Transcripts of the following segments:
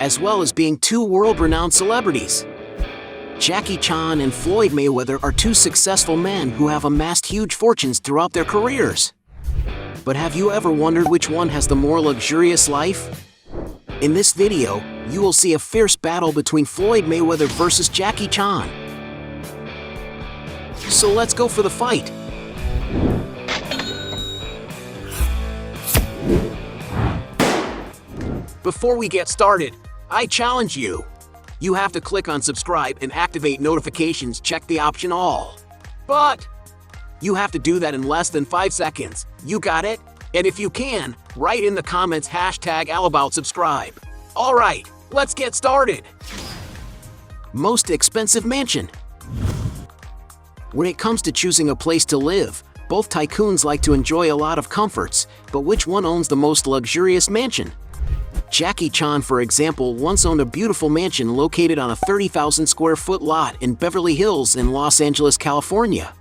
as well as being two world-renowned celebrities. Jackie Chan and Floyd Mayweather are two successful men who have amassed huge fortunes throughout their careers. But have you ever wondered which one has the more luxurious life? In this video, you will see a fierce battle between Floyd Mayweather versus Jackie Chan. So let's go for the fight. Before we get started, I challenge you. You have to click on subscribe and activate notifications, check the option all. But you have to do that in less than 5 seconds. You got it? And if you can, write in the comments #AllAboutSubscribe. Alright, let's get started. Most expensive mansion. When it comes to choosing a place to live, both tycoons like to enjoy a lot of comforts, but which one owns the most luxurious mansion? Jackie Chan, for example, once owned a beautiful mansion located on a 30,000 square foot lot in Beverly Hills in Los Angeles, California.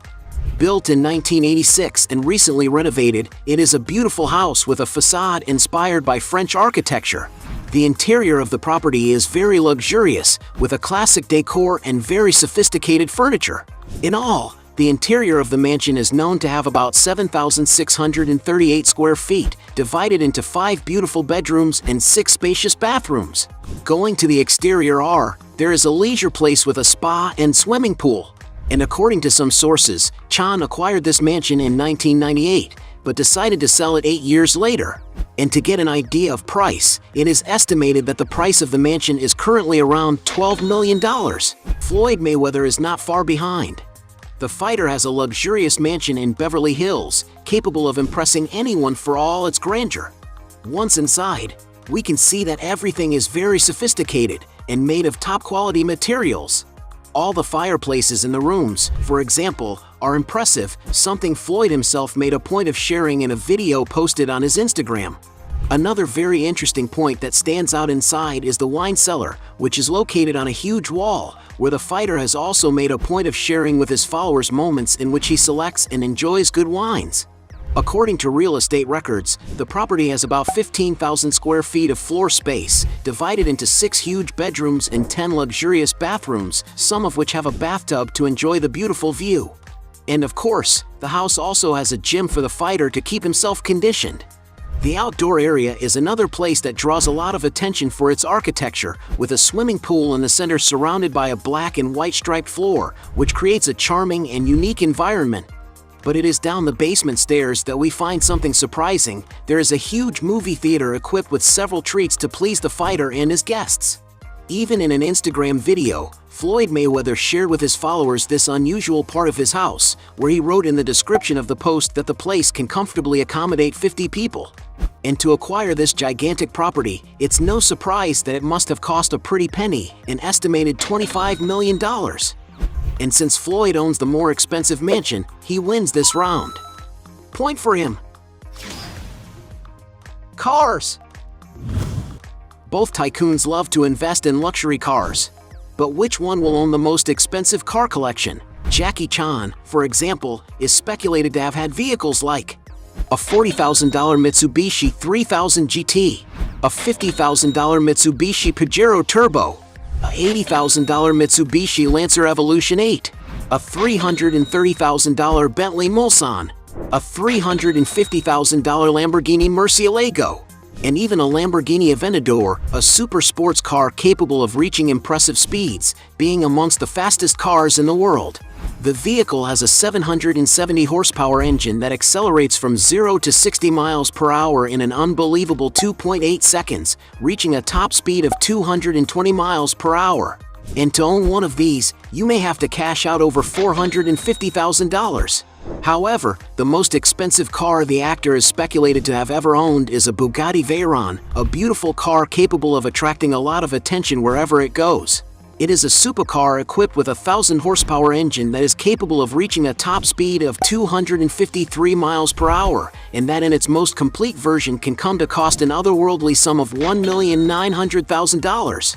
Built in 1986 and recently renovated, it is a beautiful house with a facade inspired by French architecture. The interior of the property is very luxurious, with a classic decor and very sophisticated furniture. In all, the interior of the mansion is known to have about 7,638 square feet, divided into 5 beautiful bedrooms and 6 spacious bathrooms. Going to the exterior, there is a leisure place with a spa and swimming pool. And according to some sources, Chan acquired this mansion in 1998, but decided to sell it 8 years later. And to get an idea of price, it is estimated that the price of the mansion is currently around $12 million. Floyd Mayweather is not far behind. The fighter has a luxurious mansion in Beverly Hills, capable of impressing anyone for all its grandeur. Once inside, we can see that everything is very sophisticated and made of top-quality materials. All the fireplaces in the rooms, for example, are impressive, something Floyd himself made a point of sharing in a video posted on his Instagram. Another very interesting point that stands out inside is the wine cellar, which is located on a huge wall, where the fighter has also made a point of sharing with his followers moments in which he selects and enjoys good wines. According to real estate records, the property has about 15,000 square feet of floor space, divided into 6 huge bedrooms and 10 luxurious bathrooms, some of which have a bathtub to enjoy the beautiful view. And of course, the house also has a gym for the fighter to keep himself conditioned. The outdoor area is another place that draws a lot of attention for its architecture, with a swimming pool in the center surrounded by a black and white striped floor, which creates a charming and unique environment. But it is down the basement stairs that we find something surprising. There is a huge movie theater equipped with several treats to please the fighter and his guests. Even in an Instagram video, Floyd Mayweather shared with his followers this unusual part of his house, where he wrote in the description of the post that the place can comfortably accommodate 50 people. And to acquire this gigantic property, it's no surprise that it must have cost a pretty penny, an estimated $25 million. And since Floyd owns the more expensive mansion, he wins this round. Point for him. Cars. Both tycoons love to invest in luxury cars. But which one will own the most expensive car collection? Jackie Chan, for example, is speculated to have had vehicles like a $40,000 Mitsubishi 3000 GT, a $50,000 Mitsubishi Pajero Turbo, a $80,000 Mitsubishi Lancer Evolution 8, a $330,000 Bentley Mulsanne, a $350,000 Lamborghini Murcielago, and even a Lamborghini Aventador, a super sports car capable of reaching impressive speeds, being amongst the fastest cars in the world. The vehicle has a 770 horsepower engine that accelerates from 0 to 60 miles per hour in an unbelievable 2.8 seconds, reaching a top speed of 220 miles per hour. And to own one of these, you may have to cash out over $450,000. However, the most expensive car the actor is speculated to have ever owned is a Bugatti Veyron, a beautiful car capable of attracting a lot of attention wherever it goes. It is a supercar equipped with a 1,000 horsepower engine that is capable of reaching a top speed of 253 miles per hour, and that in its most complete version can come to cost an otherworldly sum of $1,900,000.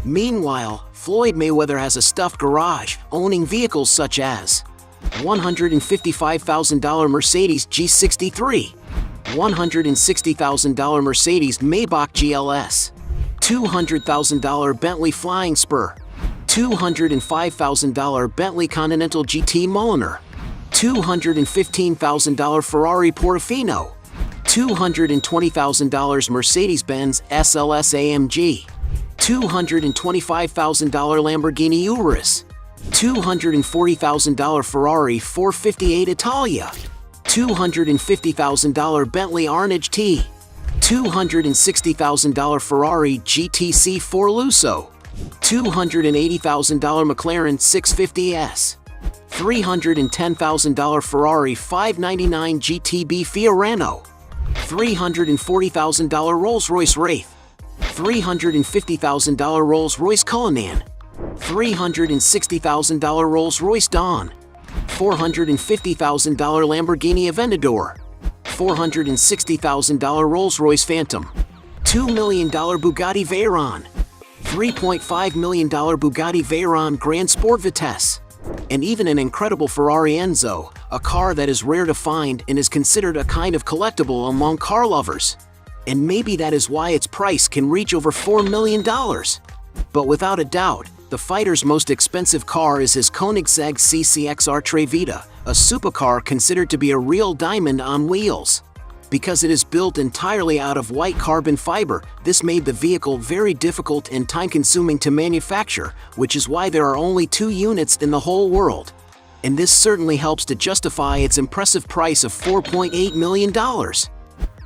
Meanwhile, Floyd Mayweather has a stuffed garage, owning vehicles such as $155,000 Mercedes G63, $160,000 Mercedes Maybach GLS, $200,000 Bentley Flying Spur, $205,000 Bentley Continental GT Mulliner, $215,000 Ferrari Portofino, $220,000 Mercedes-Benz SLS AMG, $225,000 Lamborghini Urus, $240,000 Ferrari 458 Italia, $250,000 Bentley Arnage T, $260,000 Ferrari GTC 4 Lusso, $280,000 McLaren 650S, $310,000 Ferrari 599 GTB Fiorano, $340,000 Rolls-Royce Wraith, $350,000 Rolls-Royce Cullinan, $360,000 Rolls-Royce Dawn, $450,000 Lamborghini Aventador, $460,000 Rolls-Royce Phantom, $2 million Bugatti Veyron, $3.5 million Bugatti Veyron Grand Sport Vitesse, and even an incredible Ferrari Enzo, a car that is rare to find and is considered a kind of collectible among car lovers. And maybe that is why its price can reach over $4 million. But without a doubt, the fighter's most expensive car is his Koenigsegg CCXR Tre Vita, a supercar considered to be a real diamond on wheels. Because it is built entirely out of white carbon fiber, this made the vehicle very difficult and time-consuming to manufacture, which is why there are only 2 units in the whole world. And this certainly helps to justify its impressive price of $4.8 million.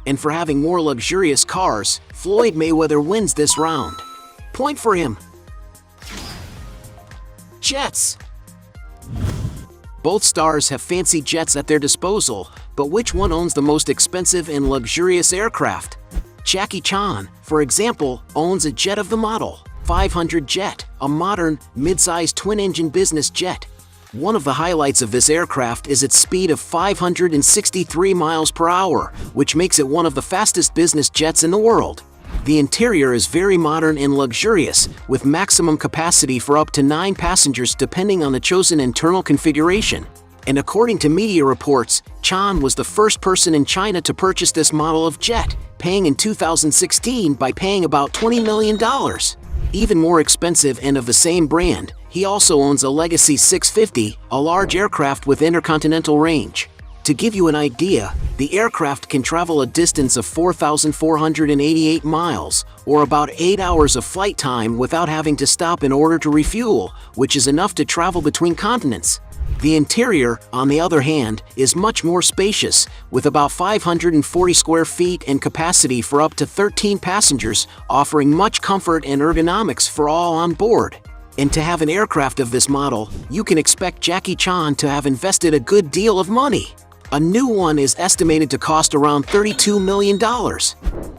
And for having more luxurious cars, Floyd Mayweather wins this round. Point for him. Jets. Both stars have fancy jets at their disposal, but which one owns the most expensive and luxurious aircraft? Jackie Chan, for example, owns a jet of the model 500 jet, a modern, mid-sized twin-engine business jet. One of the highlights of this aircraft is its speed of 563 miles per hour, which makes it one of the fastest business jets in the world. The interior is very modern and luxurious, with maximum capacity for up to 9 passengers depending on the chosen internal configuration. And according to media reports, Chan was the first person in China to purchase this model of jet, paying in 2016 by paying about $20 million. Even more expensive and of the same brand, he also owns a Legacy 650, a large aircraft with intercontinental range. To give you an idea, the aircraft can travel a distance of 4,488 miles, or about 8 hours of flight time without having to stop in order to refuel, which is enough to travel between continents. The interior, on the other hand, is much more spacious, with about 540 square feet and capacity for up to 13 passengers, offering much comfort and ergonomics for all on board. And to have an aircraft of this model, you can expect Jackie Chan to have invested a good deal of money. A new one is estimated to cost around $32 million.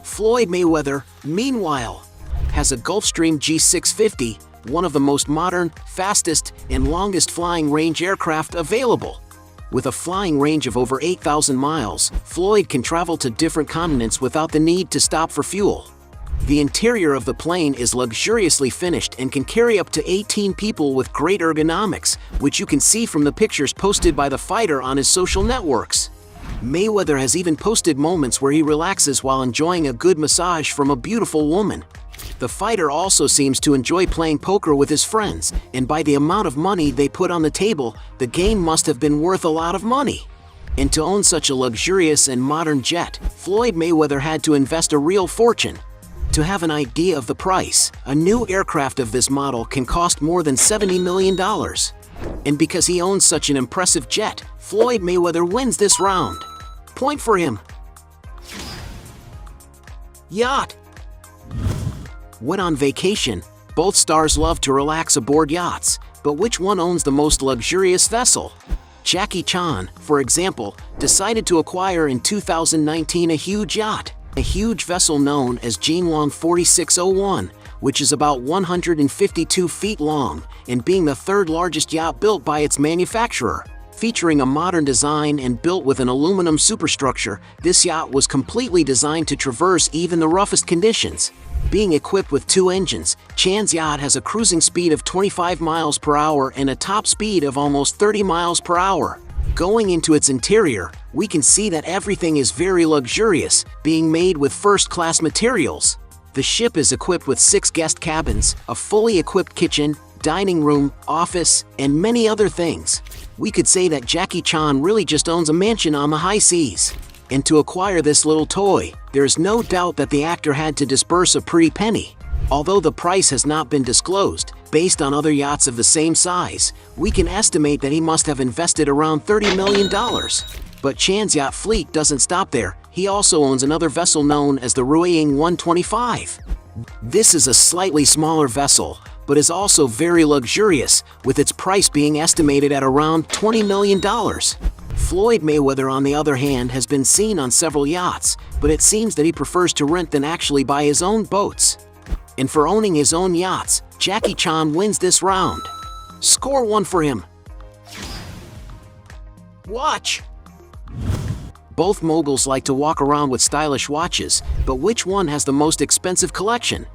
Floyd Mayweather, meanwhile, has a Gulfstream G650, one of the most modern, fastest, and longest flying range aircraft available. With a flying range of over 8,000 miles, Floyd can travel to different continents without the need to stop for fuel. The interior of the plane is luxuriously finished and can carry up to 18 people with great ergonomics, which you can see from the pictures posted by the fighter on his social networks. Mayweather has even posted moments where he relaxes while enjoying a good massage from a beautiful woman. The fighter also seems to enjoy playing poker with his friends, and by the amount of money they put on the table, the game must have been worth a lot of money. And to own such a luxurious and modern jet, Floyd Mayweather had to invest a real fortune. To have an idea of the price, a new aircraft of this model can cost more than $70 million. And because he owns such an impressive jet, Floyd Mayweather wins this round. Point for him. Yacht. When on vacation, both stars love to relax aboard yachts, but which one owns the most luxurious vessel? Jackie Chan, for example, decided to acquire in 2019 a huge yacht. A huge vessel known as Jinlong 4601, which is about 152 feet long, and being the third largest yacht built by its manufacturer. Featuring a modern design and built with an aluminum superstructure, this yacht was completely designed to traverse even the roughest conditions. Being equipped with 2 engines, Chan's yacht has a cruising speed of 25 miles per hour and a top speed of almost 30 miles per hour. Going into its interior, we can see that everything is very luxurious, being made with first-class materials. The ship is equipped with 6 guest cabins, a fully equipped kitchen, dining room, office, and many other things. We could say that Jackie Chan really just owns a mansion on the high seas. And to acquire this little toy, there's no doubt that the actor had to disburse a pretty penny. Although the price has not been disclosed, based on other yachts of the same size, we can estimate that he must have invested around $30 million. But Chan's yacht fleet doesn't stop there. He also owns another vessel known as the Ruiying 125. This is a slightly smaller vessel, but is also very luxurious, with its price being estimated at around $20 million. Floyd Mayweather, on the other hand, has been seen on several yachts, but it seems that he prefers to rent than actually buy his own boats. And for owning his own yachts, Jackie Chan wins this round. Score 1 for him. Watch! Both moguls like to walk around with stylish watches, but which one has the most expensive collection?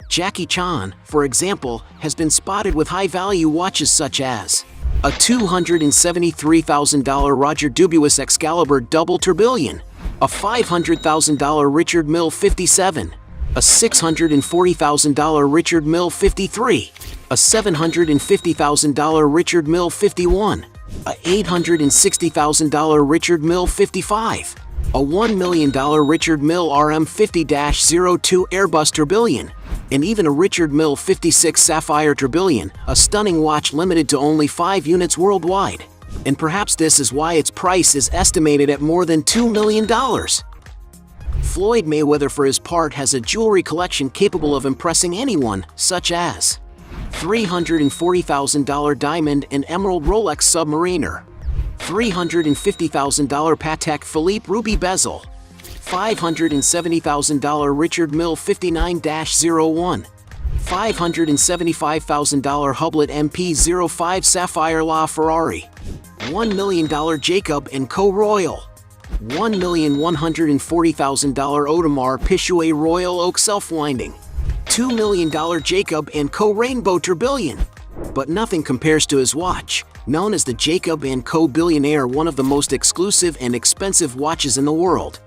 Jackie Chan, for example, has been spotted with high-value watches such as a $273,000 Roger Dubuis Excalibur Double Tourbillon, a $500,000 Richard Mille 57, a $640,000 Richard Mille 53, a $750,000 Richard Mille 51, a $860,000 Richard Mille 55, a $1 million Richard Mille RM50-02 Airbus Tourbillon, and even a Richard Mille 56 Sapphire Tourbillon, a stunning watch limited to only 5 units worldwide. And perhaps this is why its price is estimated at more than $2 million. Floyd Mayweather, for his part, has a jewelry collection capable of impressing anyone, such as $340,000 diamond and emerald Rolex Submariner, $350,000 Patek Philippe ruby bezel, $570,000 Richard Mille 59-01, $575,000 Hublot MP05 Sapphire La Ferrari, $1 million Jacob & Co. Royal, $1,140,000 Audemars Piguet Royal Oak Self-Winding, $2 million Jacob & Co. Rainbow Tourbillon. But nothing compares to his watch, known as the Jacob & Co. Billionaire, one of the most exclusive and expensive watches in the world.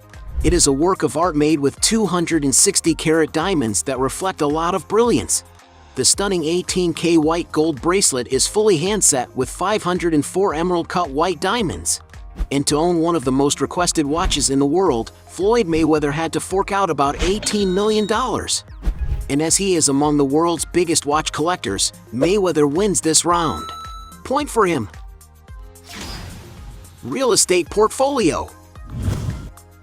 It is a work of art made with 260-carat diamonds that reflect a lot of brilliance. The stunning 18K white gold bracelet is fully handset with 504 emerald-cut white diamonds. And to own one of the most requested watches in the world, Floyd Mayweather had to fork out about $18 million. And as he is among the world's biggest watch collectors, Mayweather wins this round. Point for him. Real estate portfolio.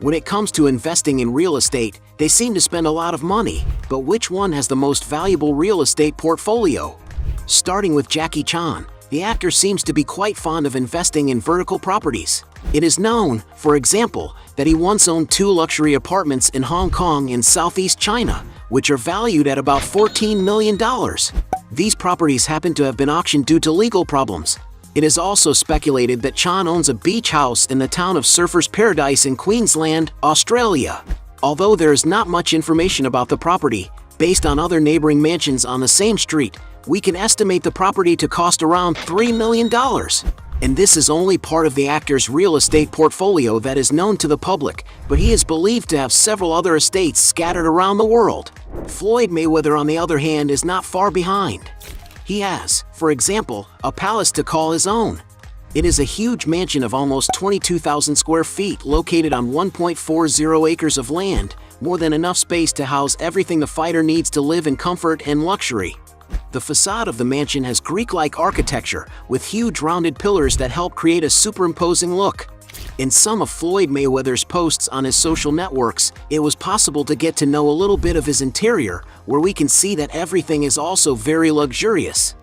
When it comes to investing in real estate, they seem to spend a lot of money, but which one has the most valuable real estate portfolio? Starting with Jackie Chan, the actor seems to be quite fond of investing in vertical properties. It is known, for example, that he once owned 2 luxury apartments in Hong Kong and Southeast China, which are valued at about $14 million. These properties happen to have been auctioned due to legal problems. It is also speculated that Chan owns a beach house in the town of Surfers Paradise in Queensland, Australia. Although there is not much information about the property, based on other neighboring mansions on the same street, we can estimate the property to cost around $3 million. And this is only part of the actor's real estate portfolio that is known to the public, but he is believed to have several other estates scattered around the world. Floyd Mayweather, on the other hand, is not far behind. He has, for example, a palace to call his own. It is a huge mansion of almost 22,000 square feet located on 1.40 acres of land, more than enough space to house everything the fighter needs to live in comfort and luxury. The facade of the mansion has Greek-like architecture, with huge rounded pillars that help create a superimposing look. In some of Floyd Mayweather's posts on his social networks, it was possible to get to know a little bit of his interior, where we can see that everything is also very luxurious.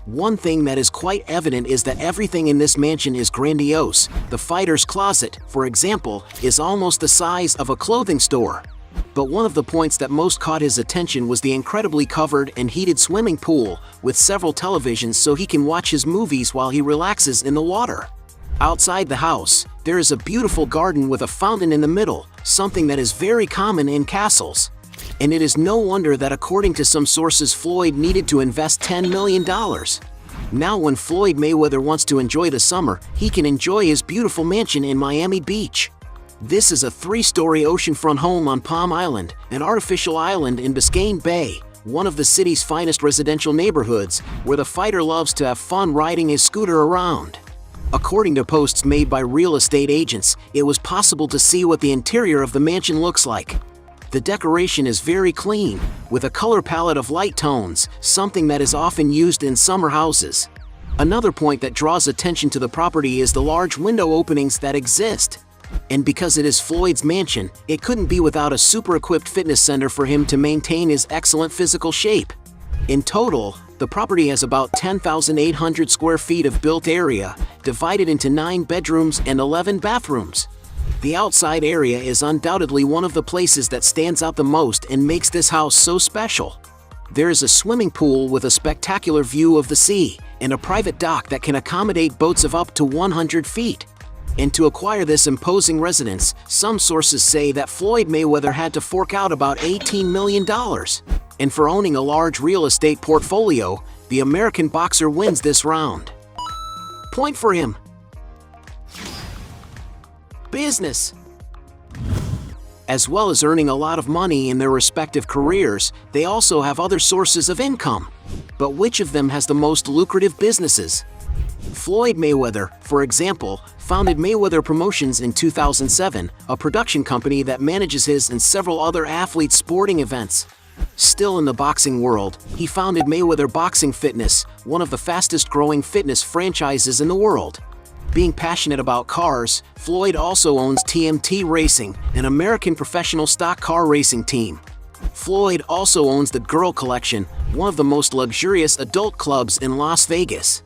One thing that is quite evident is that everything in this mansion is grandiose. The fighter's closet, for example, is almost the size of a clothing store. But one of the points that most caught his attention was the incredibly covered and heated swimming pool, with several televisions so he can watch his movies while he relaxes in the water. Outside the house, there is a beautiful garden with a fountain in the middle, something that is very common in castles. And it is no wonder that, according to some sources, Floyd needed to invest $10 million. Now when Floyd Mayweather wants to enjoy the summer, he can enjoy his beautiful mansion in Miami Beach. This is a 3-story oceanfront home on Palm Island, an artificial island in Biscayne Bay, one of the city's finest residential neighborhoods, where the fighter loves to have fun riding his scooter around. According to posts made by real estate agents, it was possible to see what the interior of the mansion looks like. The decoration is very clean, with a color palette of light tones, something that is often used in summer houses. Another point that draws attention to the property is the large window openings that exist. And because it is Floyd's mansion, it couldn't be without a super-equipped fitness center for him to maintain his excellent physical shape. In total, the property has about 10,800 square feet of built area, divided into 9 bedrooms and 11 bathrooms. The outside area is undoubtedly one of the places that stands out the most and makes this house so special. There is a swimming pool with a spectacular view of the sea, and a private dock that can accommodate boats of up to 100 feet. And to acquire this imposing residence, some sources say that Floyd Mayweather had to fork out about $18 million. And for owning a large real estate portfolio, the American boxer wins this round. Point for him. Business. As well as earning a lot of money in their respective careers, they also have other sources of income. But which of them has the most lucrative businesses? Floyd Mayweather, for example, founded Mayweather Promotions in 2007, a production company that manages his and several other athletes' sporting events. Still in the boxing world, he founded Mayweather Boxing Fitness, one of the fastest-growing fitness franchises in the world. Being passionate about cars, Floyd also owns TMT Racing, an American professional stock car racing team. Floyd also owns the Girl Collection, one of the most luxurious adult clubs in Las Vegas.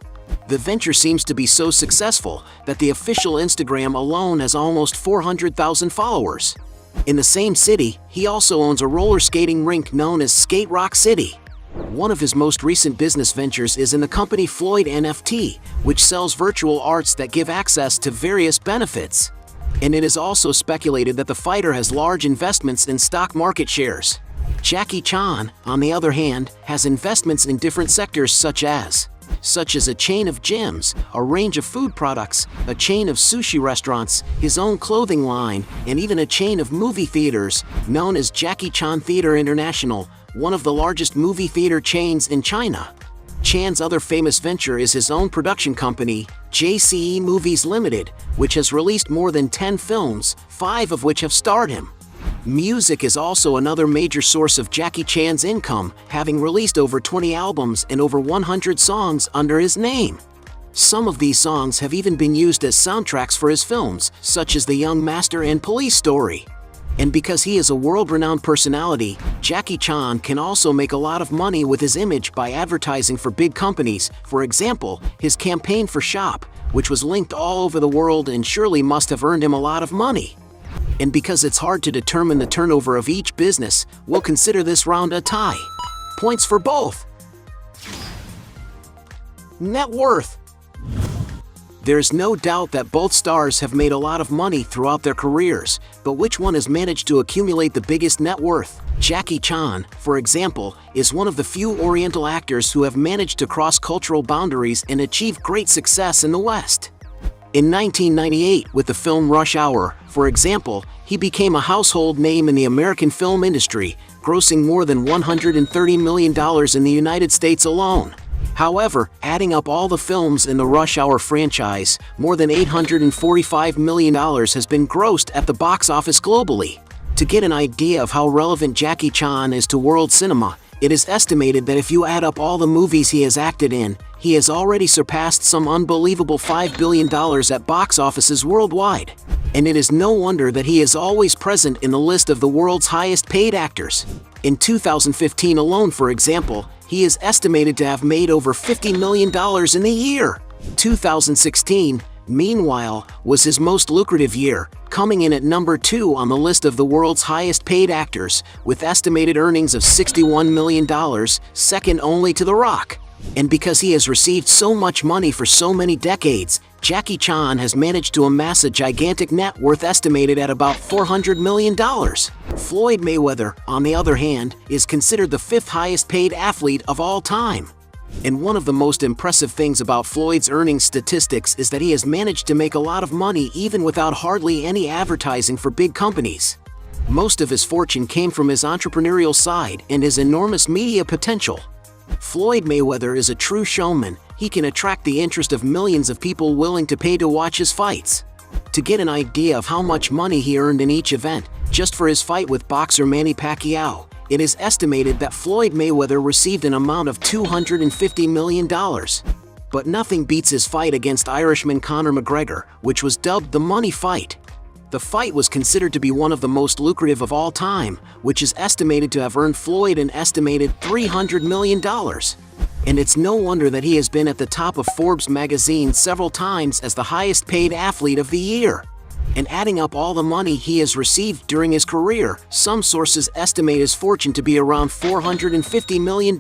The venture seems to be so successful that the official Instagram alone has almost 400,000 followers. In the same city, he also owns a roller skating rink known as Skate Rock City. One of his most recent business ventures is in the company Floyd NFT, which sells virtual arts that give access to various benefits. And it is also speculated that the fighter has large investments in stock market shares. Jackie Chan, on the other hand, has investments in different sectors such as a chain of gyms, a range of food products, a chain of sushi restaurants, his own clothing line, and even a chain of movie theaters, known as Jackie Chan Theater International, one of the largest movie theater chains in China. Chan's other famous venture is his own production company, JCE Movies Limited, which has released more than 10 films, 5 of which have starred him. Music is also another major source of Jackie Chan's income, having released over 20 albums and over 100 songs under his name. Some of these songs have even been used as soundtracks for his films, such as The Young Master and Police Story. And because he is a world-renowned personality, Jackie Chan can also make a lot of money with his image by advertising for big companies. For example, his campaign for Shop, which was linked all over the world and surely must have earned him a lot of money. And because it's hard to determine the turnover of each business, we'll consider this round a tie. Points for both. Net worth. There's no doubt that both stars have made a lot of money throughout their careers, but which one has managed to accumulate the biggest net worth? Jackie Chan, for example, is one of the few Oriental actors who have managed to cross cultural boundaries and achieve great success in the West. In 1998, with the film Rush Hour, for example, he became a household name in the American film industry, grossing more than $130 million in the United States alone. However, adding up all the films in the Rush Hour franchise, more than $845 million has been grossed at the box office globally. To get an idea of how relevant Jackie Chan is to world cinema, it is estimated that if you add up all the movies he has acted in, he has already surpassed some unbelievable $5 billion at box offices worldwide. And it is no wonder that he is always present in the list of the world's highest paid actors. In 2015 alone, for example, he is estimated to have made over $50 million in the year. 2016, meanwhile, was his most lucrative year, coming in at number 2 on the list of the world's highest paid actors, with estimated earnings of $61 million, second only to The Rock. And because he has received so much money for so many decades, Jackie Chan has managed to amass a gigantic net worth estimated at about $400 million. Floyd Mayweather, on the other hand, is considered the 5th highest paid athlete of all time. And one of the most impressive things about Floyd's earnings statistics is that he has managed to make a lot of money even without hardly any advertising for big companies. Most of his fortune came from his entrepreneurial side and his enormous media potential. Floyd Mayweather is a true showman. He can attract the interest of millions of people willing to pay to watch his fights. To get an idea of how much money he earned in each event, just for his fight with boxer Manny Pacquiao, it is estimated that Floyd Mayweather received an amount of $250 million. But nothing beats his fight against Irishman Conor McGregor, which was dubbed the money fight. The fight was considered to be one of the most lucrative of all time, which is estimated to have earned Floyd an estimated $300 million. And it's no wonder that he has been at the top of Forbes magazine several times as the highest paid athlete of the year. And adding up all the money he has received during his career, some sources estimate his fortune to be around $450 million.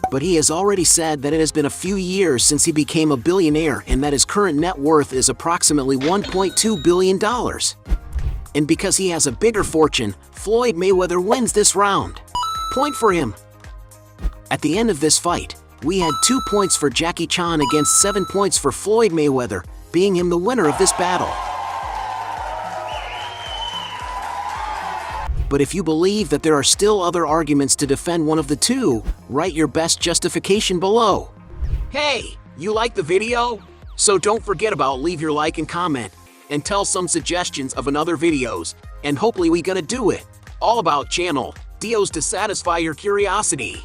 But he has already said that it has been a few years since he became a billionaire and that his current net worth is approximately $1.2 billion. And because he has a bigger fortune, Floyd Mayweather wins this round. Point for him. At the end of this fight, we had 2 points for Jackie Chan against 7 points for Floyd Mayweather, being him the winner of this battle. But if you believe that there are still other arguments to defend one of the two, write your best justification below. Hey, you like the video? So don't forget about leave your like and comment, and tell some suggestions of another videos, and hopefully we gonna do it. All about channel, deals to satisfy your curiosity.